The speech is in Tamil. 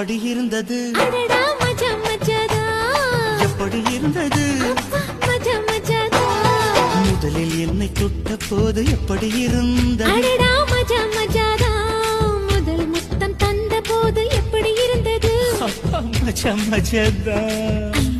அப்படி இருந்தது அடடா மஜா மஜாதா எப்படி இருந்தது மஜா மஜாதா முதலில் என்னை தொட்ட போது எப்படி இருந்தது அடடா மஜா மஜாதா முதல் முத்தம் தந்த போது எப்படி இருந்தது மஜா மஜாதான்